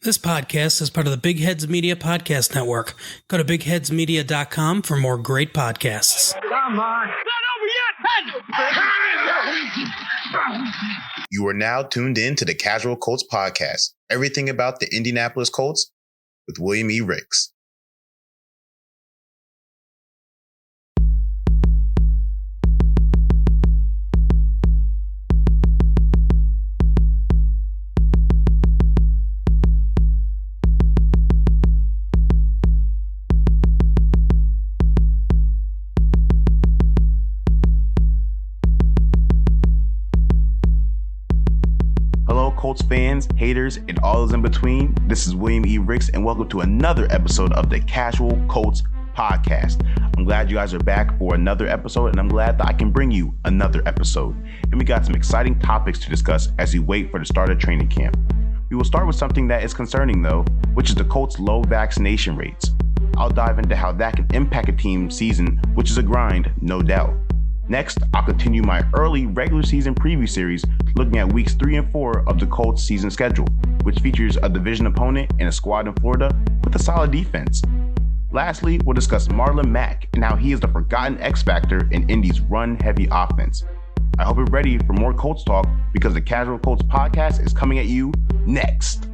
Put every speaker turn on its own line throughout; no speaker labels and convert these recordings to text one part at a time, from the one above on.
This podcast is part of the Big Heads Media Podcast Network. Go to bigheadsmedia.com for more great podcasts.
Come on. Not over yet.
You are now tuned in to the Casual Colts Podcast. Everything about the Indianapolis Colts with William E. Ricks. Colts fans, haters, and all those in between, this is William E. Ricks, and welcome to another episode of the Casual Colts Podcast. I'm glad you guys are back for another episode, and I'm glad that I can bring you another episode. And we got some exciting topics to discuss as we wait for the start of training camp. We will start with something that is concerning, though, which is the Colts' low vaccination rates. I'll dive into how that can impact a team's season, which is a grind, no doubt. Next, I'll continue my early regular season preview series looking at weeks 3 and 4 of the Colts season schedule, which features a division opponent and a squad in Florida with a solid defense. Lastly, we'll discuss Marlon Mack and how he is the forgotten X factor in Indy's run-heavy offense. I hope you're ready for more Colts talk because the Casual Colts Podcast is coming at you next.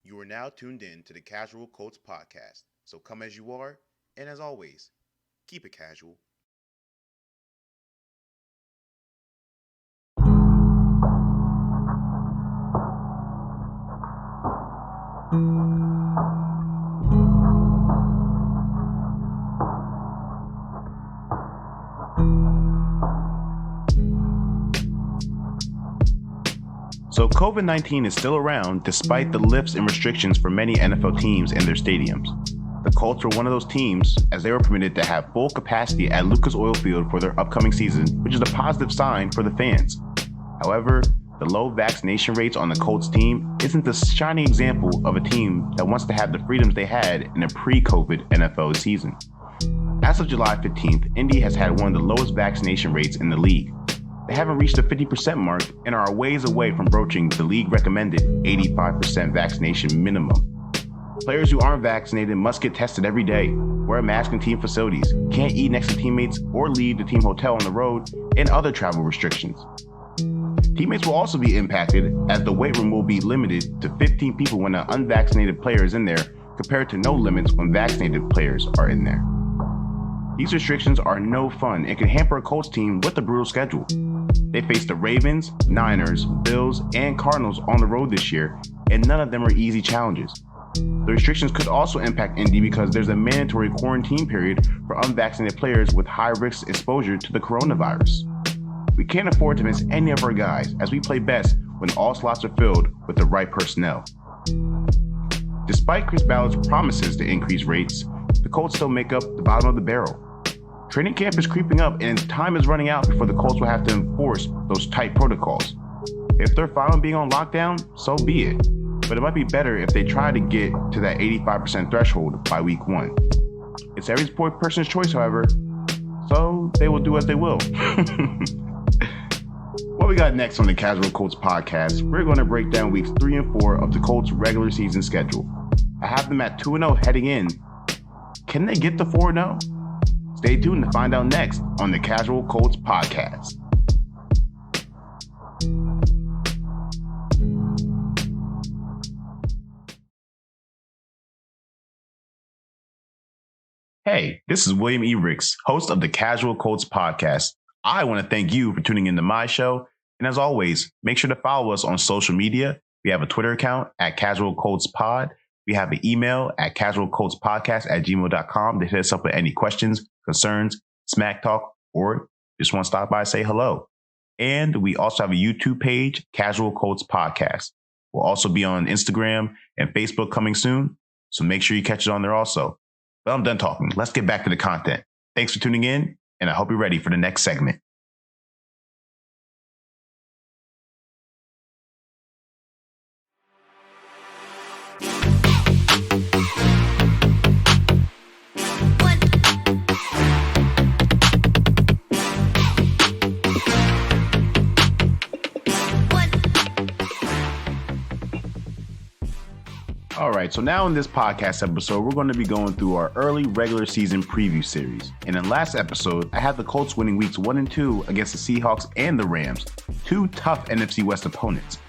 You are now tuned in to the Casual Colts Podcast. So come as you are, and as always, keep it casual. So COVID-19 is still around despite the lifts and restrictions for many NFL teams and their stadiums. The Colts were one of those teams as they were permitted to have full capacity at Lucas Oil Field for their upcoming season, which is a positive sign for the fans. However, the low vaccination rates on the Colts team isn't the shining example of a team that wants to have the freedoms they had in a pre-COVID NFL season. As of July 15th, Indy has had one of the lowest vaccination rates in the league. They haven't reached the 50% mark and are a ways away from broaching the league-recommended 85% vaccination minimum. Players who aren't vaccinated must get tested every day, wear a mask in team facilities, can't eat next to teammates or leave the team hotel on the road, and other travel restrictions. Teammates will also be impacted as the weight room will be limited to 15 people when an unvaccinated player is in there, compared to no limits when vaccinated players are in there. These restrictions are no fun and can hamper a Colts team with a brutal schedule. They face the Ravens, Niners, Bills, and Cardinals on the road this year, and none of them are easy challenges. The restrictions could also impact Indy because there's a mandatory quarantine period for unvaccinated players with high-risk exposure to the coronavirus. We can't afford to miss any of our guys as we play best when all slots are filled with the right personnel. Despite Chris Ballard's promises to increase rates, the Colts still make up the bottom of the barrel. Training camp is creeping up and time is running out before the Colts will have to enforce those tight protocols. If they're fine with being on lockdown, so be it. But it might be better if they try to get to that 85% threshold by week 1. It's every person's choice, however, so they will do as they will. What we got next on the Casual Colts Podcast, we're going to break down weeks 3 and 4 of the Colts regular season schedule. I have them at 2-0 heading in. Can they get to 4-0? Stay tuned to find out next on the Casual Colts Podcast. Hey, this is William E. Ricks, host of the Casual Colts Podcast. I want to thank you for tuning into my show. And as always, make sure to follow us on social media. We have a Twitter account at Casual Colts Pod. We have an email at casualcoltspodcast@gmail.com to hit us up with any questions, concerns, smack talk, or just want to stop by and say hello. And we also have a YouTube page, Casual Colts Podcast. We'll also be on Instagram and Facebook coming soon, so make sure you catch it on there also. But I'm done talking. Let's get back to the content. Thanks for tuning in, and I hope you're ready for the next segment. right, so now in this podcast episode, we're going to be going through our early regular season preview series. And in last episode, I had the Colts winning weeks 1 and 2 against the Seahawks and the Rams, two tough NFC West opponents.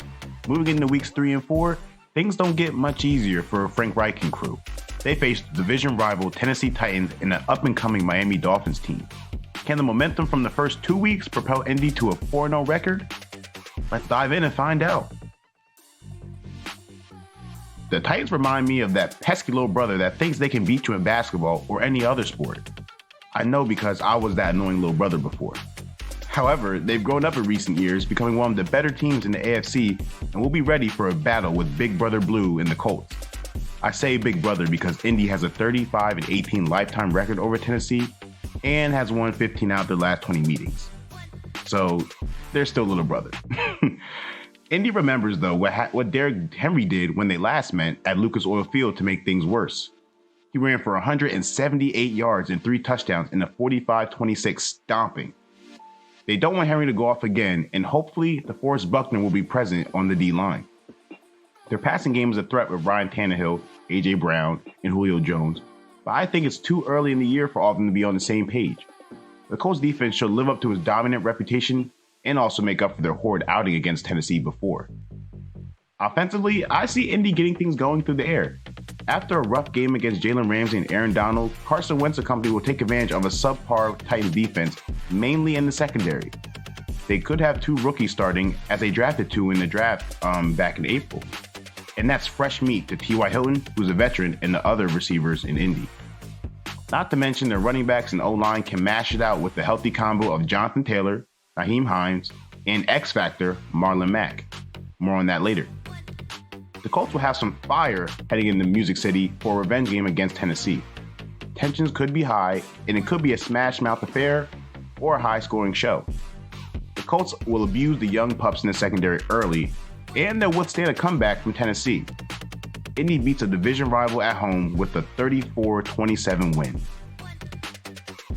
Moving into weeks 3 and 4, things don't get much easier for Frank Reich and crew. They face division rival Tennessee Titans and an up-and-coming Miami Dolphins team. Can the momentum from the first 2 weeks propel Indy to a 4-0 record? Let's dive in and find out. The Titans remind me of that pesky little brother that thinks they can beat you in basketball or any other sport. I know because I was that annoying little brother before. However, they've grown up in recent years, becoming one of the better teams in the AFC, and will be ready for a battle with Big Brother Blue and the Colts. I say Big Brother because Indy has a 35-18 lifetime record over Tennessee and has won 15 out of their last 20 meetings. So they're still little brother. Indy remembers, though, what Derrick Henry did when they last met at Lucas Oil Field to make things worse. He ran for 178 yards and 3 touchdowns in a 45-26 stomping. They don't want Henry to go off again, and hopefully DeForest Buckner will be present on the D-line. Their passing game is a threat with Ryan Tannehill, A.J. Brown, and Julio Jones, but I think it's too early in the year for all of them to be on the same page. The Colts defense should live up to its dominant reputation and also make up for their horrid outing against Tennessee before. Offensively, I see Indy getting things going through the air. After a rough game against Jalen Ramsey and Aaron Donald, Carson Wentz and company will take advantage of a subpar Titans defense, mainly in the secondary. They could have 2 rookies starting, as they drafted 2 in the draft back in April. And that's fresh meat to T.Y. Hilton, who's a veteran, and the other receivers in Indy. Not to mention their running backs and O-line can mash it out with the healthy combo of Jonathan Taylor, Nyheim Hines, and X-Factor Marlon Mack. More on that later. The Colts will have some fire heading into Music City for a revenge game against Tennessee. Tensions could be high, and it could be a smash-mouth affair or a high-scoring show. The Colts will abuse the young pups in the secondary early, and they'll withstand a comeback from Tennessee. Indy beats a division rival at home with a 34-27 win.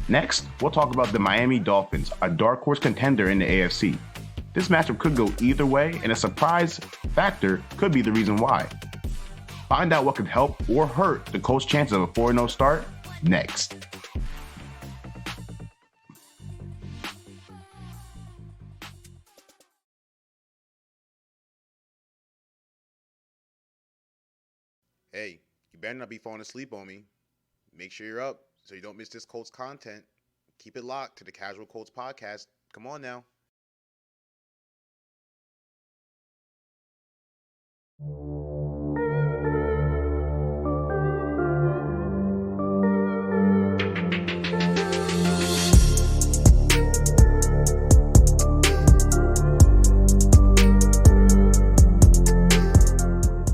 Next, we'll talk about the Miami Dolphins, a dark horse contender in the AFC. This matchup could go either way, and a surprise factor could be the reason why. Find out what could help or hurt the Colts' chances of a 4-0 start next.
Hey, you better not be falling asleep on me. Make sure you're up so you don't miss this Colts content. Keep it locked to the Casual Colts podcast. Come on now.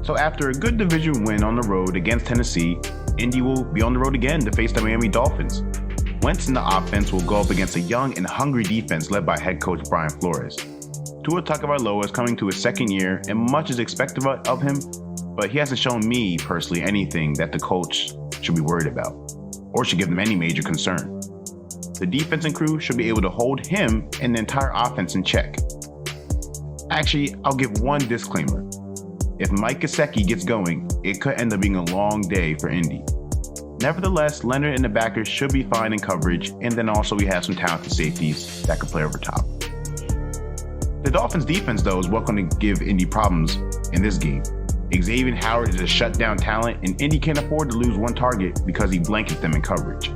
So after a good division win on the road against Tennessee, Indy will be on the road again to face the Miami Dolphins. Wentz in the offense will go up against a young and hungry defense led by head coach Brian Flores. Tua Tagovailoa is coming to his second year, and much is expected of him, but he hasn't shown me personally anything that the coach should be worried about, or should give them any major concern. The defense and crew should be able to hold him and the entire offense in check. Actually, I'll give one disclaimer. If Mike Gesicki gets going, it could end up being a long day for Indy. Nevertheless, Leonard and the backers should be fine in coverage, and then also we have some talented safeties that could play over top. The Dolphins defense, though, is welcome to give Indy problems in this game. Xavier Howard is a shutdown talent, and Indy can't afford to lose one target because he blankets them in coverage.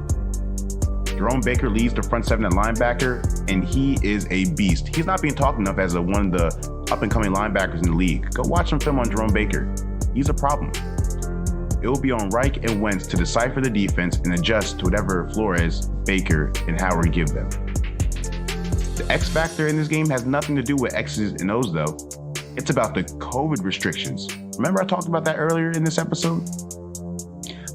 Jerome Baker leads the front seven at linebacker, and he is a beast. He's not being talked enough as one of the up-and-coming linebackers in the league. Go watch some film on Jerome Baker. He's a problem. It will be on Reich and Wentz to decipher the defense and adjust to whatever Flores, Baker, and Howard give them. The X factor in this game has nothing to do with X's and O's, though. It's about the COVID restrictions. Remember I talked about that earlier in this episode?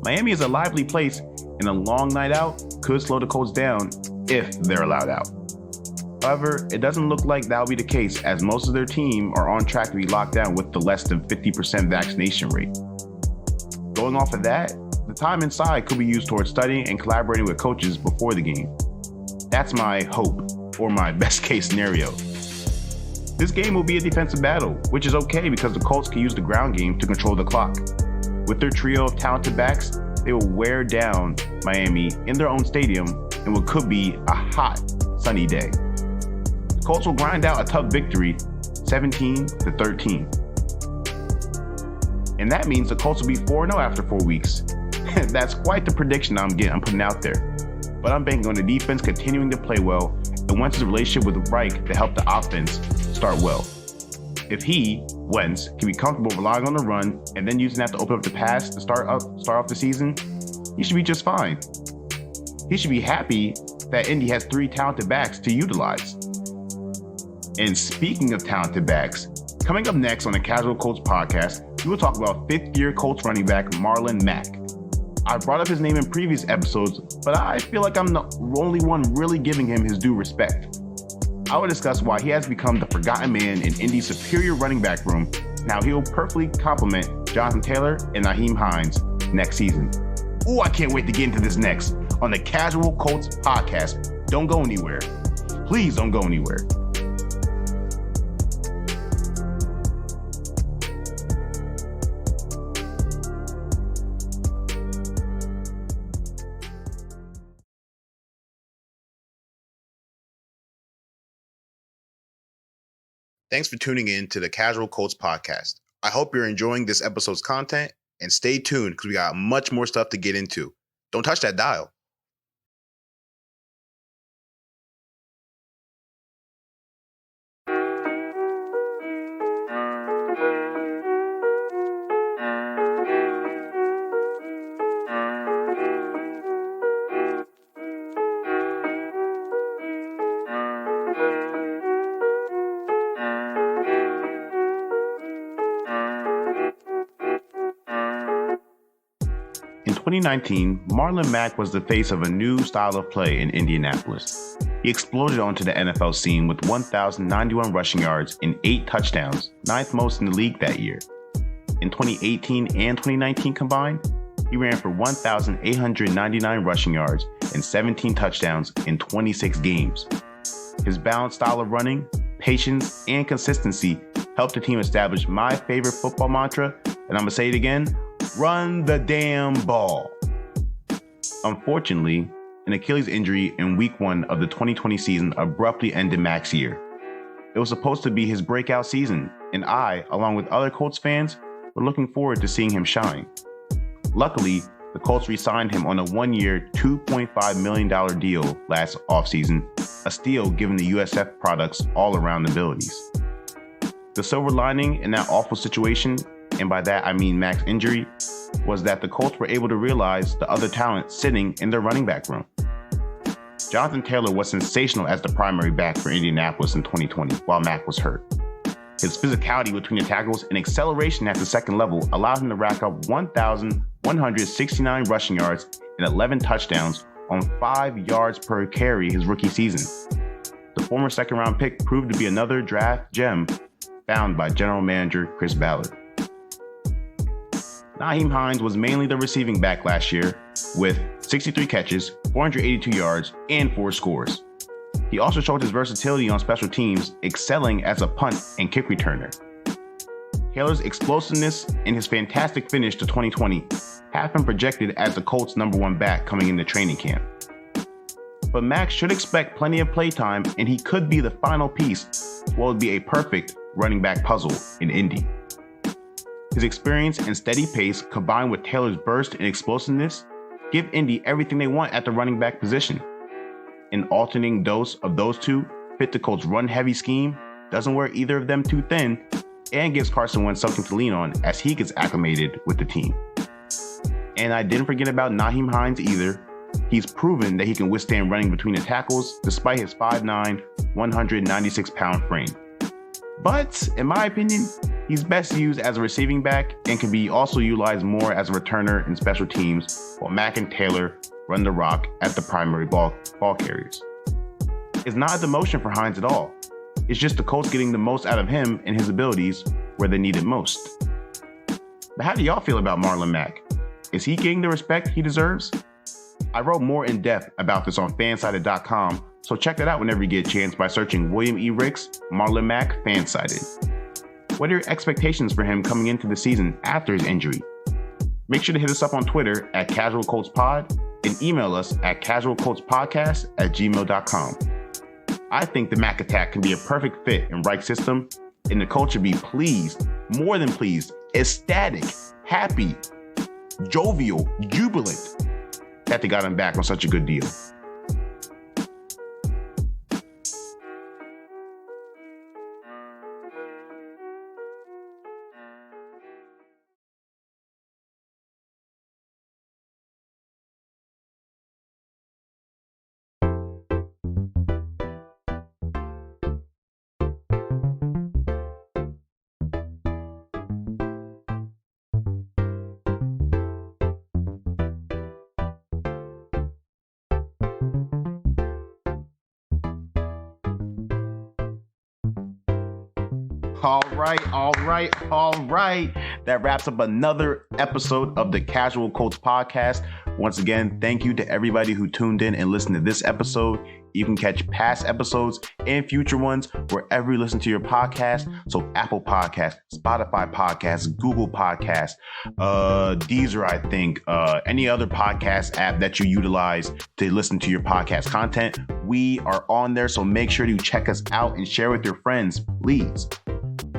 Miami is a lively place, and a long night out could slow the Colts down if they're allowed out. However, it doesn't look like that'll be the case, as most of their team are on track to be locked down with the less than 50% vaccination rate. Going off of that, the time inside could be used towards studying and collaborating with coaches before the game. That's my hope, or my best case scenario. This game will be a defensive battle, which is okay because the Colts can use the ground game to control the clock. With their trio of talented backs, they will wear down Miami in their own stadium in what could be a hot, sunny day. The Colts will grind out a tough victory, 17-13. And that means the Colts will be 4-0 after 4 weeks. That's quite the prediction I'm putting out there. But I'm banking on the defense continuing to play well and Wentz's relationship with Reich to help the offense start well. If he, Wentz, can be comfortable relying on the run and then using that to open up the pass to start off the season, he should be just fine. He should be happy that Indy has 3 talented backs to utilize. And speaking of talented backs, coming up next on the Casual Colts podcast, we will talk about 5th-year Colts running back Marlon Mack. I brought up his name in previous episodes, but I feel like I'm the only one really giving him his due respect. I will discuss why he has become the forgotten man in Indy's superior running back room, and how he will perfectly complement Jonathan Taylor and Nyheim Hines next season. Ooh, I can't wait to get into this next on the Casual Colts podcast. Don't go anywhere. Please don't go anywhere.
Thanks for tuning in to the Casual Colts podcast. I hope you're enjoying this episode's content, and stay tuned because we got much more stuff to get into. Don't touch that dial.
In 2019, Marlon Mack was the face of a new style of play in Indianapolis. He exploded onto the NFL scene with 1,091 rushing yards and 8 touchdowns, 9th most in the league that year. In 2018 and 2019 combined, he ran for 1,899 rushing yards and 17 touchdowns in 26 games. His balanced style of running, patience, and consistency helped the team establish my favorite football mantra, and I'm gonna say it again: run the damn ball. Unfortunately, an Achilles injury in week 1 of the 2020 season abruptly ended Mack's year. It was supposed to be his breakout season, and I, along with other Colts fans, were looking forward to seeing him shine. Luckily, the Colts re-signed him on a 1-year, $2.5 million deal last offseason, a steal given the USF product's all-around abilities. The silver lining in that awful situation, and by that I mean Mack's injury, was that the Colts were able to realize the other talent sitting in their running back room. Jonathan Taylor was sensational as the primary back for Indianapolis in 2020 while Mack was hurt. His physicality between the tackles and acceleration at the second level allowed him to rack up 1,169 rushing yards and 11 touchdowns on 5 yards per carry his rookie season. The former second-round pick proved to be another draft gem found by general manager Chris Ballard. Nyheim Hines was mainly the receiving back last year with 63 catches, 482 yards, and 4 scores. He also showed his versatility on special teams, excelling as a punt and kick returner. Taylor's explosiveness and his fantastic finish to 2020 have been projected as the Colts' #1 back coming into training camp. But Mack should expect plenty of playtime, and he could be the final piece to what would be a perfect running back puzzle in Indy. His experience and steady pace, combined with Taylor's burst and explosiveness, give Indy everything they want at the running back position. An alternating dose of those two fit the Colts' run-heavy scheme, doesn't wear either of them too thin, and gives Carson Wentz something to lean on as he gets acclimated with the team. And I didn't forget about Nyheim Hines either. He's proven that he can withstand running between the tackles despite his 5'9", 196-pound frame. But, in my opinion, he's best used as a receiving back and can be also utilized more as a returner in special teams while Mack and Taylor run the rock as the primary ball carriers. It's not a demotion for Hines at all. It's just the Colts getting the most out of him and his abilities where they need it most. But how do y'all feel about Marlon Mack? Is he getting the respect he deserves? I wrote more in depth about this on fansided.com, so check that out whenever you get a chance by searching William E. Ricks, Marlon Mack, Fansided. What are your expectations for him coming into the season after his injury? Make sure to hit us up on Twitter at Casual Colts Pod and email us at casualcoltspodcast@gmail.com. I think the Mack attack can be a perfect fit in Reich's system, and the culture be pleased, more than pleased, ecstatic, happy, jovial, jubilant that they got him back on such a good deal. All right. That wraps up another episode of the Casual Colts Podcast. Once again, thank you to everybody who tuned in and listened to this episode. You can catch past episodes and future ones wherever you listen to your podcast. So Apple Podcasts, Spotify Podcasts, Google Podcasts, Deezer, I think, any other podcast app that you utilize to listen to your podcast content. We are on there, so make sure to check us out and share with your friends, please.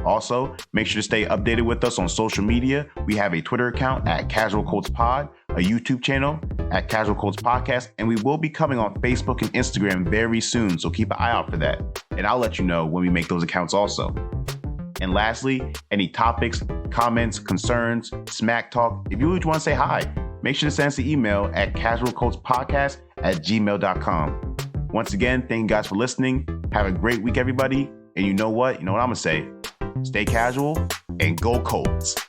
Also, make sure to stay updated with us on social media. We have a Twitter account at Casual Colts Pod, a YouTube channel at Casual Colts Podcast, and we will be coming on Facebook and Instagram very soon, so keep an eye out for that. And I'll let you know when we make those accounts also. And lastly, any topics, comments, concerns, smack talk, if you want to say hi, make sure to send us the email at casualcoltspodcast@gmail.com. Once again, thank you guys for listening. Have a great week, everybody. And you know what? You know what I'm going to say? Stay casual and go Colts.